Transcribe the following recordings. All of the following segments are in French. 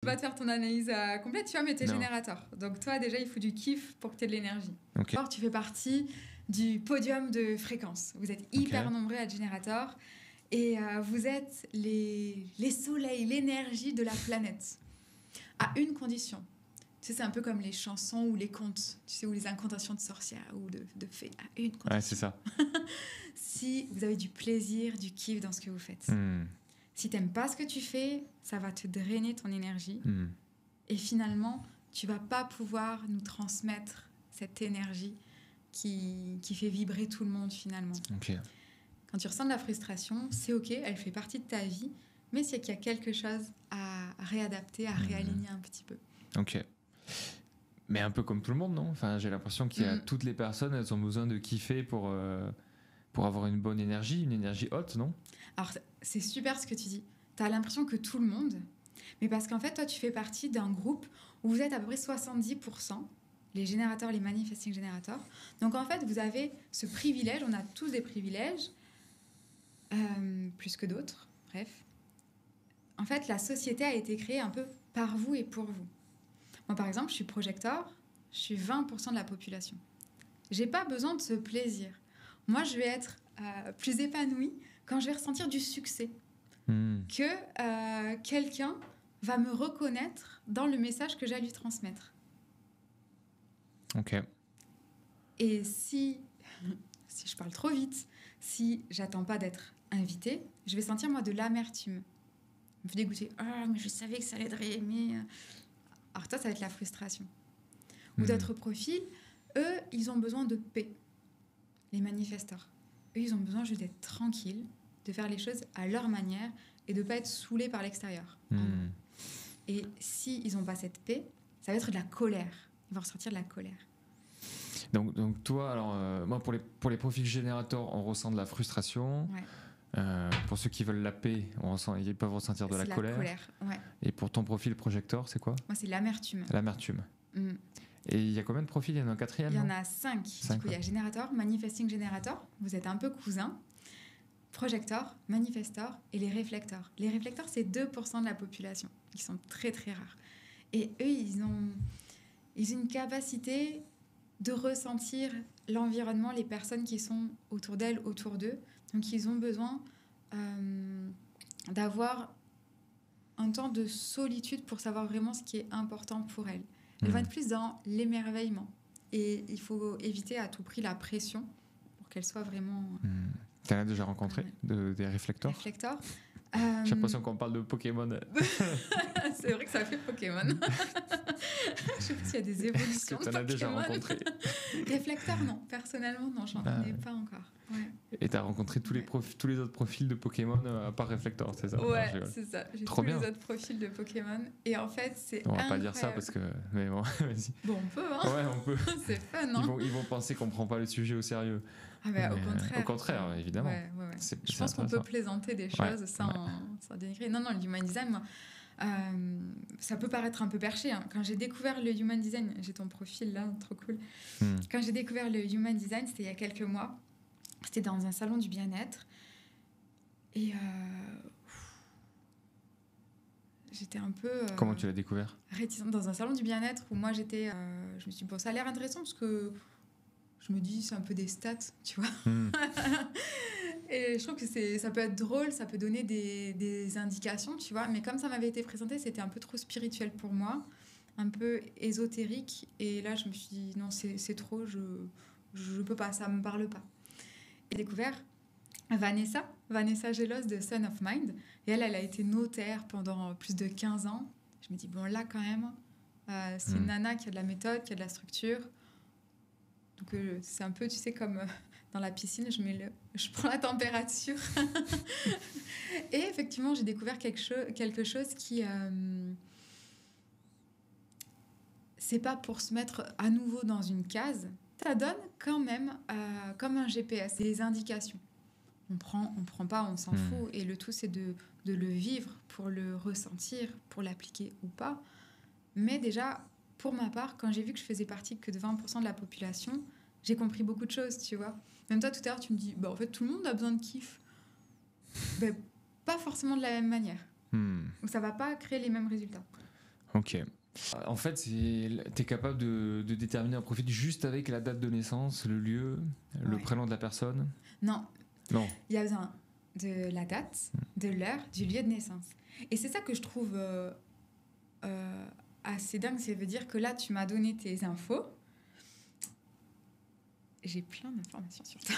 Je vais pas te faire ton analyse complète, tu vois, mais t'es Non. générateur. Donc toi, déjà, il faut du kiff pour que t'aies de l'énergie. Ok. Alors, tu fais partie du podium de fréquence. Vous êtes hyper nombreux à être générateur. Et vous êtes les soleils, l'énergie de la planète. À une condition. Tu sais, c'est un peu comme les chansons ou les contes, tu sais, ou les incantations de sorcières ou de fées. À une condition. Ouais, c'est ça. Si vous avez du plaisir, du kiff dans ce que vous faites. Si t'aimes pas ce que tu fais, ça va te drainer ton énergie. Et finalement, tu vas pas pouvoir nous transmettre cette énergie qui fait vibrer tout le monde finalement. Ok. Quand tu ressens de la frustration, c'est ok, elle fait partie de ta vie, mais c'est qu'il y a quelque chose à réadapter, à réaligner un petit peu. Ok. Mais un peu comme tout le monde, non? Enfin, j'ai l'impression qu'il y a toutes les personnes, elles ont besoin de kiffer pour avoir une bonne énergie, une énergie haute, non? Alors, c'est super ce que tu dis. Tu as l'impression que tout le monde, mais parce qu'en fait, toi, tu fais partie d'un groupe où vous êtes à peu près 70%, les générateurs, les manifesting générateurs. Donc, en fait, vous avez ce privilège, on a tous des privilèges, plus que d'autres, bref. En fait, la société a été créée un peu par vous et pour vous. Moi, par exemple, je suis projecteur, je suis 20% de la population. J'ai pas besoin de ce plaisir. Moi, je vais être plus épanouie quand je vais ressentir du succès. Que quelqu'un va me reconnaître dans le message que j'ai à lui transmettre. Ok. Et si je parle trop vite, si j'attends pas d'être invitée, je vais sentir, moi, de l'amertume. Me dégoûter. Ah, mais je savais que ça l'aiderait, mais... Alors toi, ça va être la frustration. Ou d'autres profils, eux, ils ont besoin de paix. Les manifesteurs. Eux, ils ont besoin juste d'être tranquilles, de faire les choses à leur manière et de ne pas être saoulés par l'extérieur. Et s'ils n'ont pas cette paix, ça va être de la colère. Ils vont ressortir de la colère. Donc toi, alors, moi, pour les profils générateurs, on ressent de la frustration. Ouais. Pour ceux qui veulent la paix, ils peuvent ressentir de la colère. Ouais. Et pour ton profil projecteur, c'est quoi? Moi, c'est l'amertume. L'amertume. Et il y a combien de profils? Il y en a un quatrième? Il y en a 5. Du coup, il y a générateur, manifesting générateur. Vous êtes un peu cousins. Projecteur, manifesteur et les réflecteurs. Les réflecteurs, c'est 2% de la population. Ils sont très, très rares. Et eux, ils ont une capacité de ressentir l'environnement, les personnes qui sont autour d'elles, autour d'eux. Donc, ils ont besoin d'avoir un temps de solitude pour savoir vraiment ce qui est important pour elles. Elles vont être plus dans l'émerveillement. Et il faut éviter à tout prix la pression pour qu'elles soient vraiment... Tu en as déjà rencontré des réflecteurs? Réflecteurs. J'ai l'impression qu'on parle de Pokémon. C'est vrai que ça fait Pokémon. Je sais pas s'il y a des évolutions de Pokémon. Tu en as déjà rencontré? Réflecteur, non. Personnellement, non, j'en connais pas encore. Ouais. Et tu as rencontré tous les autres profils de Pokémon à part réflecteur, c'est ça? Ouais, c'est ça. J'ai Trop tous bien. les autres profils de Pokémon. Et en fait, c'est on va incroyable. pas dire ça parce que... Mais bon, vas-y. Bon, on peut, hein. Ouais, on peut. C'est fun, non? Ils vont penser qu'on prend pas le sujet au sérieux. Ah bah, au contraire. Au contraire, évidemment. Ouais. Je pense qu'on peut plaisanter des choses sans dénigrer. Non, le human design, moi, ça peut paraître un peu perché. Hein. Quand j'ai découvert le human design, j'ai ton profil là, trop cool. Quand j'ai découvert le human design, c'était il y a quelques mois. C'était dans un salon du bien-être. Et j'étais un peu... Comment tu l'as découvert? Réticente. Dans un salon du bien-être où moi j'étais... je me suis dit, bon, ça a l'air intéressant parce que je me dis, c'est un peu des stats, tu vois. Et je trouve que ça peut être drôle, ça peut donner des indications, tu vois. Mais comme ça m'avait été présenté, c'était un peu trop spirituel pour moi, un peu ésotérique. Et là, je me suis dit, non, c'est trop, je peux pas, ça me parle pas. Et j'ai découvert Vanessa Gelos de Son of Mind. Et elle a été notaire pendant plus de 15 ans. Je me dis, bon, là, quand même, c'est une nana qui a de la méthode, qui a de la structure. Donc, c'est un peu, tu sais, comme dans la piscine, je prends la température. Et effectivement, j'ai découvert quelque chose qui... c'est pas pour se mettre à nouveau dans une case. Ça donne quand même, comme un GPS, des indications. On prend pas, on s'en fout. Et le tout, c'est de le vivre pour le ressentir, pour l'appliquer ou pas. Mais déjà, pour ma part, quand j'ai vu que je faisais partie que de 20% de la population, j'ai compris beaucoup de choses, tu vois. Même toi, tout à l'heure, tu me dis, en fait, tout le monde a besoin de kiff. Pas forcément de la même manière. Donc, ça va pas créer les mêmes résultats. Ok. En fait, tu es capable de déterminer un profil juste avec la date de naissance, le lieu, le prénom de la personne? Non. Non. Il y a besoin de la date, de l'heure, du lieu de naissance. Et c'est ça que je trouve assez dingue. Ça veut dire que là, tu m'as donné tes infos. J'ai plein d'informations sur toi.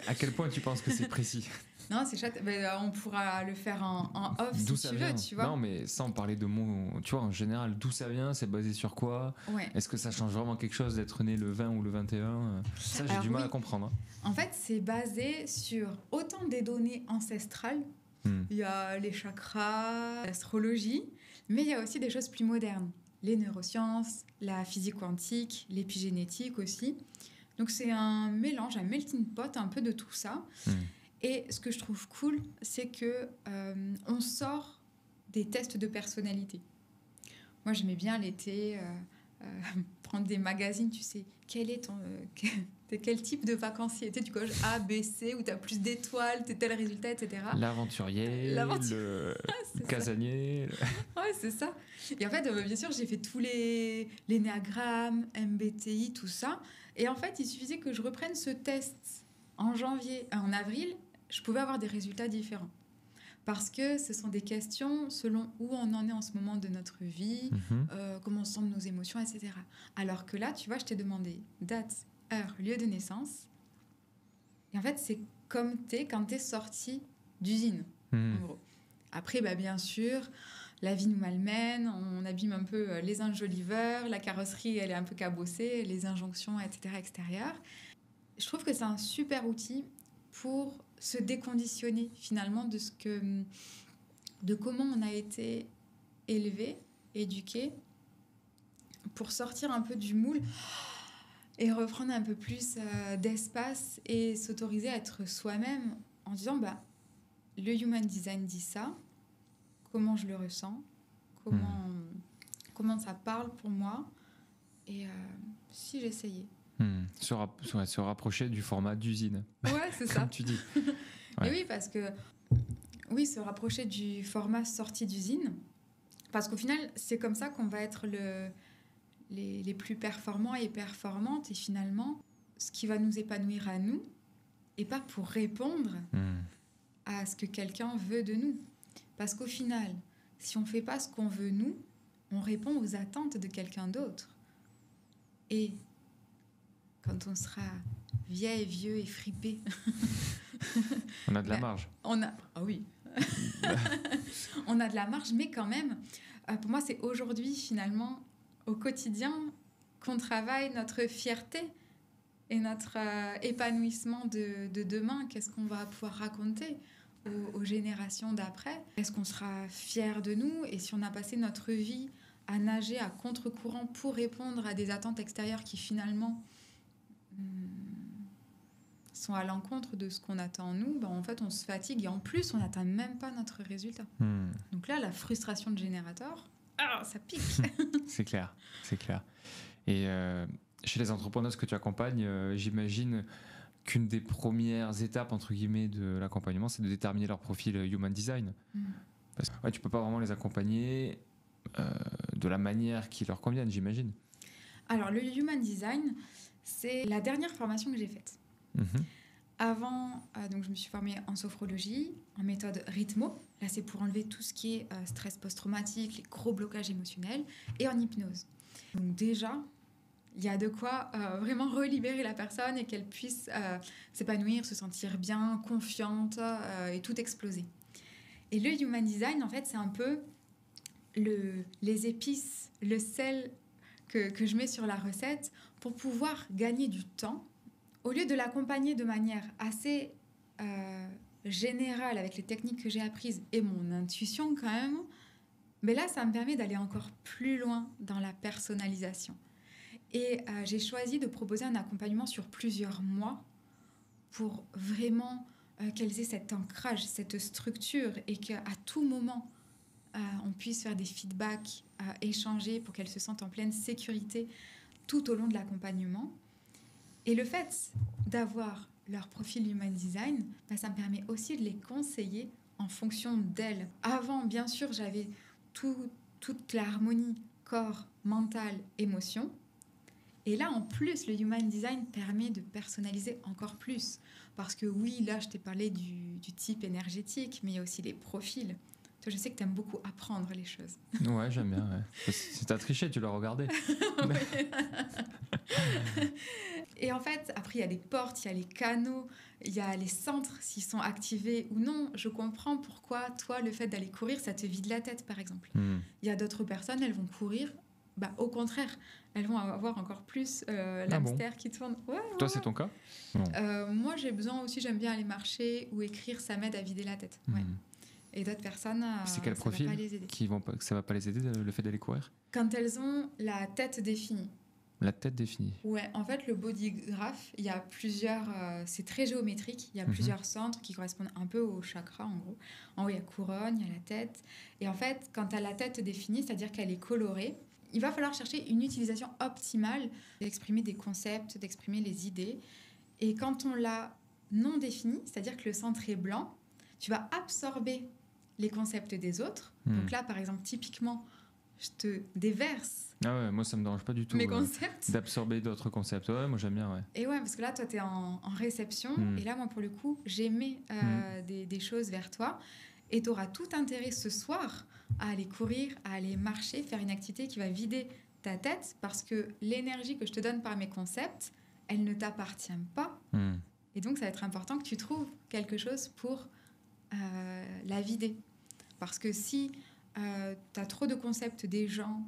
À quel point tu penses que c'est précis? Non, c'est chouette. On pourra le faire en off si tu veux, tu vois. Non, mais sans parler de mon... Tu vois, en général, d'où ça vient, c'est basé sur quoi? Est-ce que ça change vraiment quelque chose d'être né le 20 ou le 21? Ça, j'ai du mal à comprendre. En fait, c'est basé sur autant des données ancestrales. Il y a les chakras, l'astrologie, mais il y a aussi des choses plus modernes. Les neurosciences, la physique quantique, l'épigénétique aussi. Donc c'est un mélange, un melting pot un peu de tout ça. Et ce que je trouve cool, c'est que on sort des tests de personnalité. Moi, j'aimais bien l'été prendre des magazines, tu sais, quel est quel type de vacancier? Tu coches A, B, C, où tu as plus d'étoiles, t'es tel résultat, etc. L'aventurier, le casanier. Ouais, c'est ça. Et en fait, bien sûr, j'ai fait tous les néagrammes, MBTI, tout ça. Et en fait, il suffisait que je reprenne ce test en avril, je pouvais avoir des résultats différents. Parce que ce sont des questions selon où on en est en ce moment de notre vie, comment on sent nos émotions, etc. Alors que là, tu vois, je t'ai demandé date, heure, lieu de naissance. Et en fait, c'est comme quand t'es sorti d'usine, en gros. Après, bien sûr, la vie nous malmène, on abîme un peu les enjoliveurs, la carrosserie, elle est un peu cabossée, les injonctions, etc. extérieures. Je trouve que c'est un super outil pour se déconditionner finalement de comment on a été élevé, éduqué, pour sortir un peu du moule et reprendre un peu plus d'espace et s'autoriser à être soi-même en disant le Human Design dit ça, comment je le ressens, comment ça parle pour moi, et si j'essayais. Se rapprocher du format d'usine. Ouais, c'est ça. Comme tu dis. Ouais. Et oui, parce que se rapprocher du format sortie d'usine, parce qu'au final, c'est comme ça qu'on va être les plus performants et performantes, et finalement, ce qui va nous épanouir à nous, et pas pour répondre à ce que quelqu'un veut de nous. Parce qu'au final, si on fait pas ce qu'on veut nous, on répond aux attentes de quelqu'un d'autre. Et quand on sera vieille, vieux et fripé, on a de la marge. Ah oui. On a de la marge, mais quand même, pour moi, c'est aujourd'hui, finalement, au quotidien, qu'on travaille notre fierté et notre épanouissement de demain. Qu'est-ce qu'on va pouvoir raconter aux générations d'après? Est-ce qu'on sera fiers de nous? Et si on a passé notre vie à nager à contre-courant pour répondre à des attentes extérieures qui finalement sont à l'encontre de ce qu'on attend en nous, en fait on se fatigue et en plus on n'atteint même pas notre résultat. Donc là, la frustration de générateur, ça pique. C'est clair. Et chez les entrepreneurs que tu accompagnes, j'imagine qu'une des premières étapes entre guillemets de l'accompagnement, c'est de déterminer leur profil Human Design. Parce que tu peux pas vraiment les accompagner de la manière qui leur convienne, j'imagine. Alors le Human Design, c'est la dernière formation que j'ai faite. Avant, donc je me suis formée en sophrologie, en méthode Rhythmo. Là, c'est pour enlever tout ce qui est stress post-traumatique, les gros blocages émotionnels, et en hypnose. Donc déjà, il y a de quoi vraiment relibérer la personne et qu'elle puisse s'épanouir, se sentir bien, confiante et tout exploser. Et le Human Design, en fait, c'est un peu les épices, le sel que je mets sur la recette pour pouvoir gagner du temps. Au lieu de l'accompagner de manière assez générale avec les techniques que j'ai apprises et mon intuition quand même, mais là, ça me permet d'aller encore plus loin dans la personnalisation. Et j'ai choisi de proposer un accompagnement sur plusieurs mois pour vraiment qu'elles aient cet ancrage, cette structure et qu'à tout moment, on puisse faire des feedbacks, échanger pour qu'elles se sentent en pleine sécurité tout au long de l'accompagnement. Et le fait d'avoir leur profil Human Design, ça me permet aussi de les conseiller en fonction d'elles. Avant, bien sûr, j'avais tout toute l'harmonie corps, mental, émotion. Et là, en plus, le Human Design permet de personnaliser encore plus. Parce que oui, là, je t'ai parlé du type énergétique, mais il y a aussi les profils. Toi, je sais que tu aimes beaucoup apprendre les choses. Ouais, j'aime bien. Ouais. Si t'as triché, tu l'as regardé. Et en fait, après, il y a les portes, il y a les canaux, il y a les centres, s'ils sont activés ou non. Je comprends pourquoi, toi, le fait d'aller courir, ça te vide la tête, par exemple. Il y a d'autres personnes, elles vont courir. Bah, au contraire, elles vont avoir encore plus l'hamster qui tourne. Ouais, toi, c'est ton cas? Moi, j'ai besoin aussi, j'aime bien aller marcher ou écrire, ça m'aide à vider la tête. Ouais. Et d'autres personnes, c'est quel profil va pas les aider. Ça va pas les aider, le fait d'aller courir? Quand elles ont la tête définie. La tête définie. Ouais, en fait, le body graph, il y a plusieurs... c'est très géométrique, il y a plusieurs centres qui correspondent un peu au chakra, en gros. En haut, il y a couronne, il y a la tête. Et en fait, quand tu as la tête définie, c'est-à-dire qu'elle est colorée, il va falloir chercher une utilisation optimale d'exprimer des concepts, d'exprimer les idées. Et quand on l'a non définie, c'est-à-dire que le centre est blanc, tu vas absorber les concepts des autres. Donc là, par exemple, typiquement, je te déverse. Ah ouais, moi ça me dérange pas du tout. Mes concepts. D'absorber d'autres concepts. Ouais, moi j'aime bien, ouais. Et ouais, parce que là, toi, t'es en réception. Et là, moi, pour le coup, j'émets des choses vers toi. Et tu auras tout intérêt ce soir à aller courir, à aller marcher, faire une activité qui va vider ta tête parce que l'énergie que je te donne par mes concepts, elle ne t'appartient pas. Et donc, ça va être important que tu trouves quelque chose pour la vider. Parce que si tu as trop de concepts des gens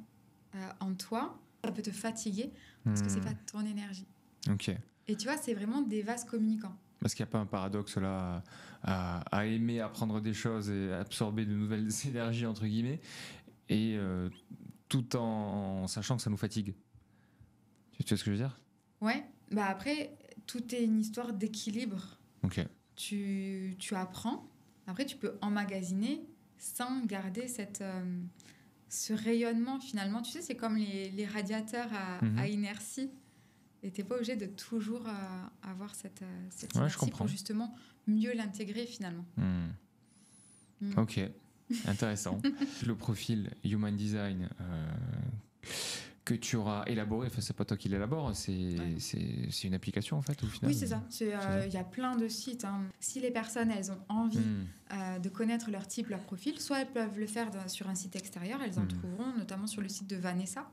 en toi, ça peut te fatiguer parce que c'est pas ton énergie. Ok. Et tu vois, c'est vraiment des vases communicants. Parce qu'il n'y a pas un paradoxe là à aimer apprendre des choses et absorber de nouvelles énergies, entre guillemets, et tout en sachant que ça nous fatigue. Tu vois ce que je veux dire? Ouais. Bah après, tout est une histoire d'équilibre. Ok. Tu apprends. Après, tu peux emmagasiner sans garder ce rayonnement finalement. Tu sais, c'est comme les radiateurs à inertie. Et tu n'es pas obligé de toujours avoir cette inertie pour justement mieux l'intégrer finalement. Ok, intéressant. Le profil Human Design que tu auras élaboré, enfin c'est pas toi qui l'élabore, c'est une application en fait au final. Oui, c'est ça. Il y a plein de sites. Si les personnes elles ont envie de connaître leur type, leur profil, soit elles peuvent le faire sur un site extérieur, elles en trouveront notamment sur le site de Vanessa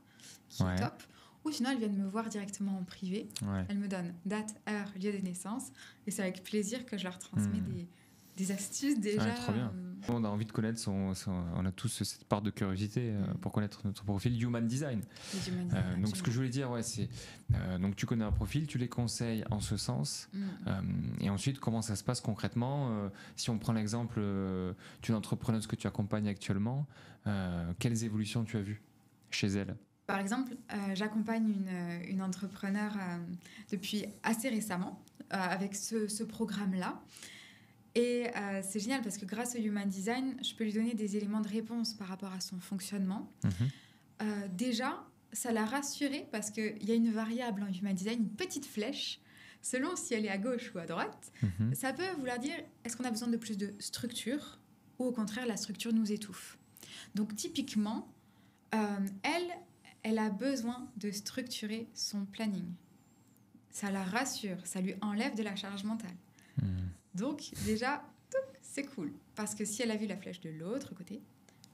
qui est top. Ou sinon, elles viennent me voir directement en privé. Elles me donnent date, heure, lieu de naissance. Et c'est avec plaisir que je leur transmets des astuces déjà. Ouais, trop bien. On a envie de connaître on a tous cette part de curiosité pour connaître notre profil Human Design. Donc ce que je voulais dire, c'est donc tu connais un profil, tu les conseilles en ce sens. Et ensuite, comment ça se passe concrètement? Si on prend l'exemple d'une entrepreneuse que tu accompagnes actuellement, quelles évolutions tu as vues chez elle? Par exemple, j'accompagne une entrepreneure depuis assez récemment avec ce programme-là. Et c'est génial parce que grâce au Human Design, je peux lui donner des éléments de réponse par rapport à son fonctionnement. Déjà, ça l'a rassurée parce qu'il y a une variable en Human Design, une petite flèche. Selon si elle est à gauche ou à droite, ça peut vouloir dire est-ce qu'on a besoin de plus de structure ou au contraire la structure nous étouffe. Donc typiquement, elle a besoin de structurer son planning. Ça la rassure, ça lui enlève de la charge mentale. Donc déjà, c'est cool. Parce que si elle a vu la flèche de l'autre côté,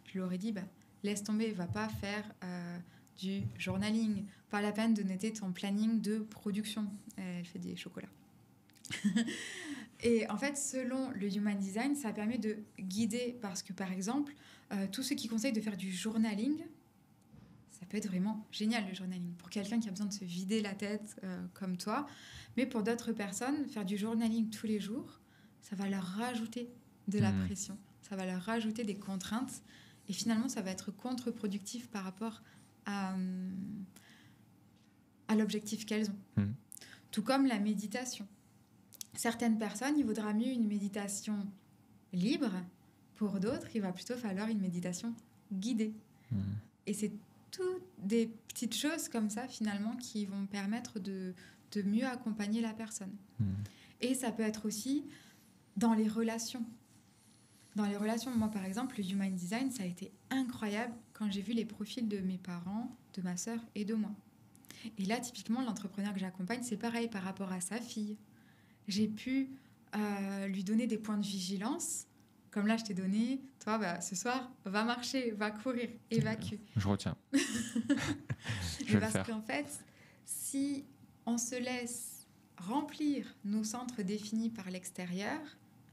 je lui aurais dit, laisse tomber, va pas faire du journaling. Pas la peine de noter ton planning de production. Elle fait des chocolats. Et en fait, selon le Human Design, ça permet de guider. Parce que par exemple, tous ceux qui conseillent de faire du journaling, ça peut être vraiment génial le journaling pour quelqu'un qui a besoin de se vider la tête comme toi. Mais pour d'autres personnes, faire du journaling tous les jours, ça va leur rajouter de la pression. Ça va leur rajouter des contraintes. Et finalement, ça va être contre-productif par rapport à l'objectif qu'elles ont. Tout comme la méditation. Certaines personnes, il vaudra mieux une méditation libre. Pour d'autres, il va plutôt falloir une méditation guidée. Et c'est toutes des petites choses comme ça, finalement, qui vont permettre de mieux accompagner la personne. Et ça peut être aussi dans les relations. Dans les relations, moi, par exemple, le Human Design, ça a été incroyable quand j'ai vu les profils de mes parents, de ma sœur et de moi. Et là, typiquement, l'entrepreneur que j'accompagne, c'est pareil par rapport à sa fille. J'ai pu lui donner des points de vigilance. Comme là, je t'ai donné, toi, ce soir, va marcher, va courir, évacue. Je retiens. Mais parce qu'en fait, si on se laisse remplir nos centres définis par l'extérieur,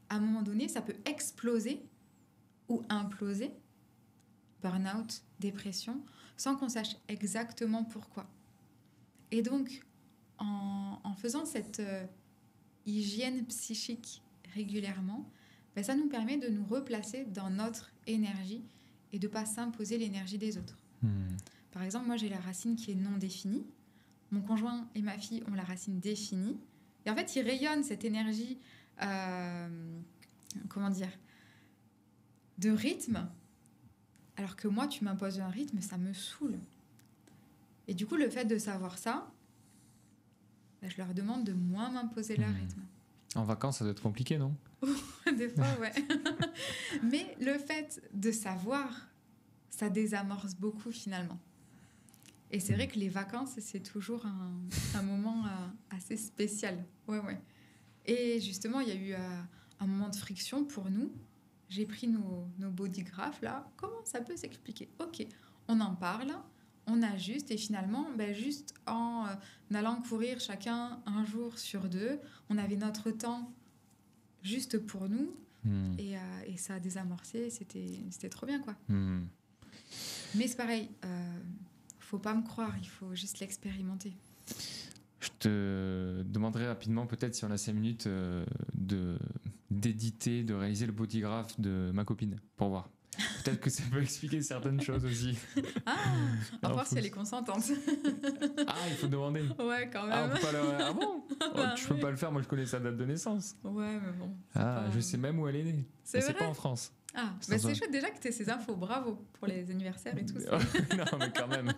à un moment donné, ça peut exploser ou imploser, burn-out, dépression, sans qu'on sache exactement pourquoi. Et donc, en faisant cette hygiène psychique régulièrement, ça nous permet de nous replacer dans notre énergie et de ne pas s'imposer l'énergie des autres. Par exemple, moi, j'ai la racine qui est non définie. Mon conjoint et ma fille ont la racine définie. Et en fait, ils rayonnent cette énergie, de rythme. Alors que moi, tu m'imposes un rythme, ça me saoule. Et du coup, le fait de savoir ça, je leur demande de moins m'imposer leur rythme. En vacances, ça doit être compliqué, non ? Des fois, ouais. Mais le fait de savoir, ça désamorce beaucoup finalement. Et c'est vrai que les vacances, c'est toujours un moment assez spécial. Ouais. Et justement, il y a eu un moment de friction pour nous. J'ai pris nos bodygraphes, là. Comment ça peut s'expliquer ? Ok, on en parle, on ajuste. Et finalement, juste en allant courir chacun un jour sur 2, on avait notre temps juste pour nous. Et ça a désamorcé. C'était trop bien, quoi. Mais c'est pareil, faut pas me croire, il faut juste l'expérimenter. Je te demanderai rapidement, peut-être si on a 5 minutes, d'éditer, de réaliser le bodygraph de ma copine, pour voir. Peut-être que ça peut expliquer certaines choses aussi. À voir si elle est consentante. Il faut demander. Ouais, quand même. On peut pas bon je peux pas le faire, moi je connais sa date de naissance. Ouais, mais bon. Je sais même où elle est née. C'est pas en France. C'est chouette déjà que tu aies ces infos, bravo pour les anniversaires et tout. Non, mais quand même.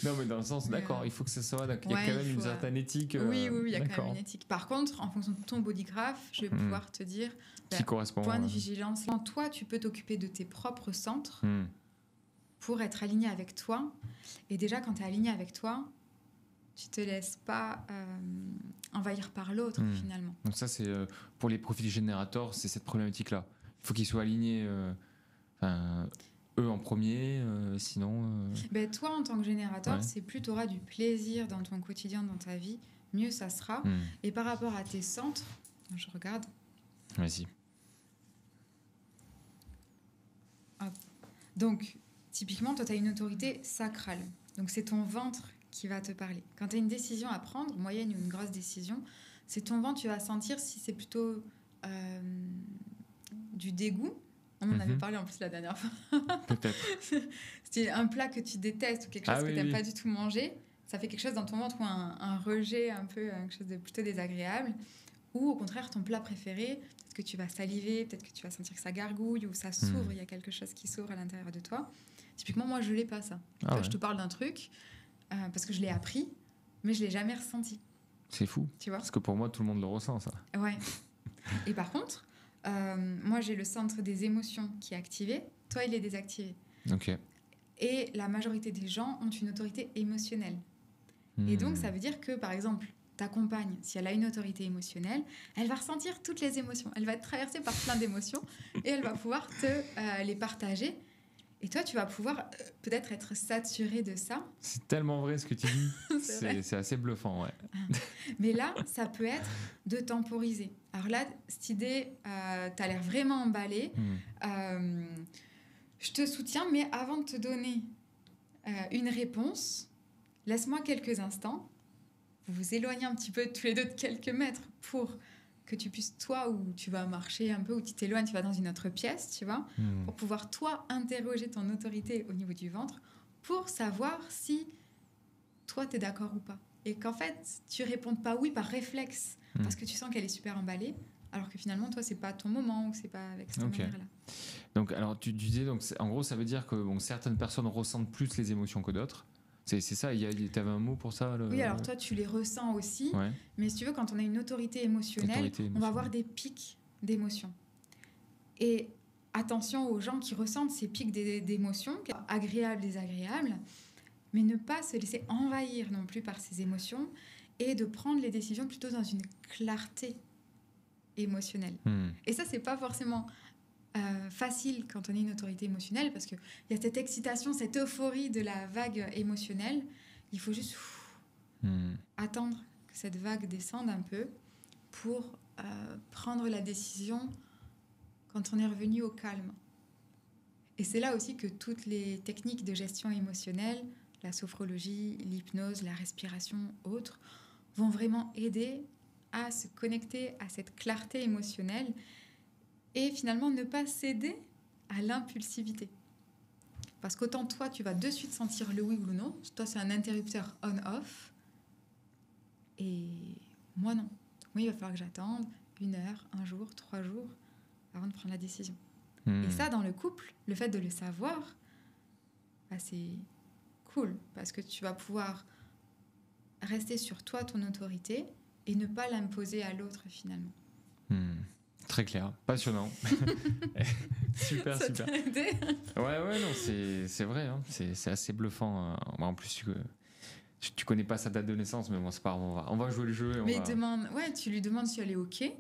Non, mais dans le sens, d'accord, il faut que ça soit. Il y a quand même une certaine éthique. Oui, il y a quand même une éthique. Par contre, en fonction de ton bodygraph, je vais pouvoir te dire qui correspond. Point de vigilance. Toi, tu peux t'occuper de tes propres centres pour être aligné avec toi. Et déjà, quand tu es aligné avec toi, tu te laisses pas envahir par l'autre finalement. Donc ça, c'est pour les profils générateurs, c'est cette problématique-là. Il faut qu'ils soient alignés, eux en premier, sinon... toi, en tant que générateur, c'est plus tu auras du plaisir dans ton quotidien, dans ta vie, mieux ça sera. Et par rapport à tes centres, je regarde. Vas-y. Hop. Donc, typiquement, toi, tu as une autorité sacrale. Donc, c'est ton ventre qui va te parler. Quand tu as une décision à prendre, moyenne ou une grosse décision, c'est ton ventre, tu vas sentir si c'est plutôt... du dégoût. On en avait parlé en plus la dernière fois. Peut-être. C'était un plat que tu détestes ou quelque chose que tu n'aimes pas du tout manger. Ça fait quelque chose dans ton ventre ou un rejet, un peu quelque chose de plutôt désagréable. Ou au contraire, ton plat préféré, peut-être que tu vas saliver, peut-être que tu vas sentir que ça gargouille ou ça s'ouvre, il y a quelque chose qui s'ouvre à l'intérieur de toi. Typiquement, moi, je l'ai pas ça. Je te parle d'un truc parce que je l'ai appris, mais je l'ai jamais ressenti. C'est fou. Tu vois ? Parce que pour moi, tout le monde le ressent, ça. Ouais. Et par contre... moi, j'ai le centre des émotions qui est activé. Toi, il est désactivé. Ok. Et la majorité des gens ont une autorité émotionnelle. Et donc, ça veut dire que, par exemple, ta compagne, si elle a une autorité émotionnelle, elle va ressentir toutes les émotions. Elle va être traversée par plein d'émotions et elle va pouvoir te les partager. Et toi, tu vas pouvoir peut-être être saturé de ça. C'est tellement vrai ce que tu dis. c'est assez bluffant, ouais. Mais là, ça peut être de temporiser. Alors là, cette idée, t'as l'air vraiment emballé. Je te soutiens, mais avant de te donner une réponse, laisse-moi quelques instants. Vous vous éloignez un petit peu tous les deux de quelques mètres pour que tu puisses, toi, où tu vas marcher un peu, où tu t'éloignes, tu vas dans une autre pièce, tu vois, pour pouvoir, toi, interroger ton autorité au niveau du ventre pour savoir si, toi, t'es d'accord ou pas. Et qu'en fait, tu répondes pas oui par réflexe, parce que tu sens qu'elle est super emballée, alors que finalement, toi, c'est pas ton moment, ou c'est pas avec cette manière-là. Donc, alors, tu disais, donc, en gros, ça veut dire que certaines personnes ressentent plus les émotions que d'autres. C'est ça, tu avais un mot pour ça Oui, alors toi, tu les ressens aussi. Ouais. Mais si tu veux, quand on a une autorité émotionnelle, on va avoir des pics d'émotions. Et attention aux gens qui ressentent ces pics d'émotions, agréables, désagréables, mais ne pas se laisser envahir non plus par ces émotions et de prendre les décisions plutôt dans une clarté émotionnelle. Et ça, c'est pas forcément facile quand on est une autorité émotionnelle, parce qu'il y a cette excitation, cette euphorie de la vague émotionnelle. Il faut juste attendre que cette vague descende un peu pour prendre la décision quand on est revenu au calme. Et c'est là aussi que toutes les techniques de gestion émotionnelle, la sophrologie, l'hypnose, la respiration, autres, vont vraiment aider à se connecter à cette clarté émotionnelle et finalement ne pas céder à l'impulsivité. Parce qu'autant toi, tu vas de suite sentir le oui ou le non. Toi, c'est un interrupteur on-off. Et moi, non. Moi, il va falloir que j'attende 1 heure, 1 jour, 3 jours avant de prendre la décision. Et ça, dans le couple, le fait de le savoir, bah, c'est cool. Parce que tu vas pouvoir rester sur toi, ton autorité, et ne pas l'imposer à l'autre, finalement. Très clair, passionnant. Super. Aidé. Ouais, non, c'est vrai, hein. C'est assez bluffant. En plus, tu connais pas sa date de naissance, mais bon, c'est pas grave, on va jouer le jeu. Mais tu lui demandes si elle est OK, et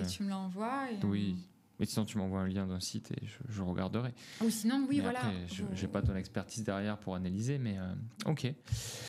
tu me l'envoies. Oui, mais sinon tu m'envoies un lien d'un site et je regarderai. Ou sinon, oui, mais voilà. Après, j'ai pas ton expertise derrière pour analyser, mais OK.